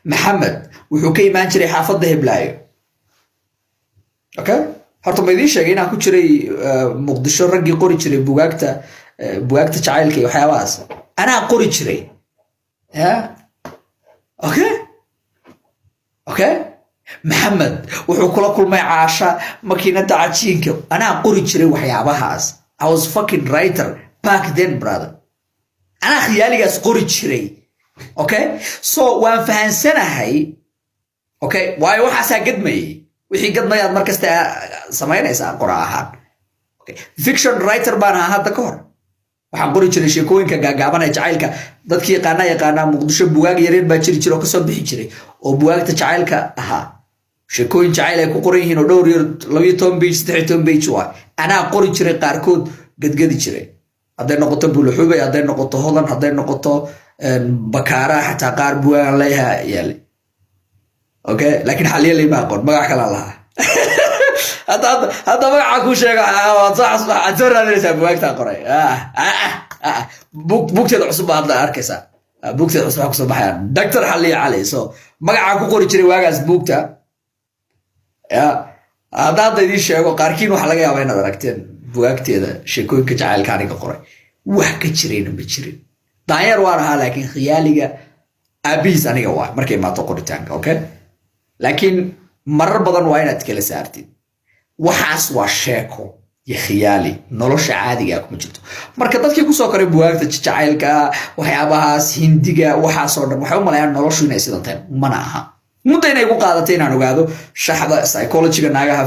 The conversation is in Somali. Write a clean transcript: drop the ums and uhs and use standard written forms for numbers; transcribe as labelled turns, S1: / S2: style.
S1: maxamed wuxuu ka imaan jiray xaafadda Hiblaayo. Okay, horta ma idiin sheegay inaan ku jiray Muqdisho raggii qori jiray bugaagta jacaylka iyo waxyaabahaas anaa qori jiray. Okay, maxamed wuxuu kula kulmay Caasha makiinada cajiinka anaa qori jiray waxyaabahaas. I was fucking writer back then, brother. أنا خيالي جالس قريت شري. Okay, so وأنا فهمسنا هاي. Okay, واي واحد ساقد مي وحي قد ما ياد مركز سمعنا يسا قراءها. Okay, fiction writer بنا هذا كور. waxaan qori jiray sheekooyinka gaagaaban ee jacaylka dadkii yaqaana Muqdisho bugaag yareen baa jiri oo ka soo bixi jiray oo bugaagta jacaylka ahaa sheekooyin jacayl ay ku qoran yihiin oo dhowr yar 12 page 13 page waa anaa qori jiray qaarkood gadgadi jiray haday noqoto buluxubay haday noqoto hodan haday noqoto bakaara xataa qaar bugaan leeyahay yaali. Okay, laakiin xaliya leeyma qor magac kala laha هذا ما عكوا شيء صح أتذكر أنا لسه بوقتها قري بوقت العصبة هذا أركسا بوقت العصبة عصبة حيان دكتور حلي عليه so ما عكوا قري شيء واجس بوقتها يا هذا يدي شيء وقاركين وحلاقي يا وين دركتين بوقت هذا شيء كوي كجعل كاني كقري وحكي شرين بتشرين داير وارها لكن خيالي أبيز أنا جوا مركي ما تقول تانك أوكي لكن مرة بدن وين أتكلم سارتين waxaas waa sheeko iyo khiyaali nolosha caadiga ah kuma jirto marka dadkii ku soo koray bugaagta jacaylka waxyaabahaas hindiga waxaas oo dhan waxay u maleeyaan noloshu inay sidan tahay mana aha muddo inay ku qaadatay inaan ogaado shaxda psychology-ga naagaha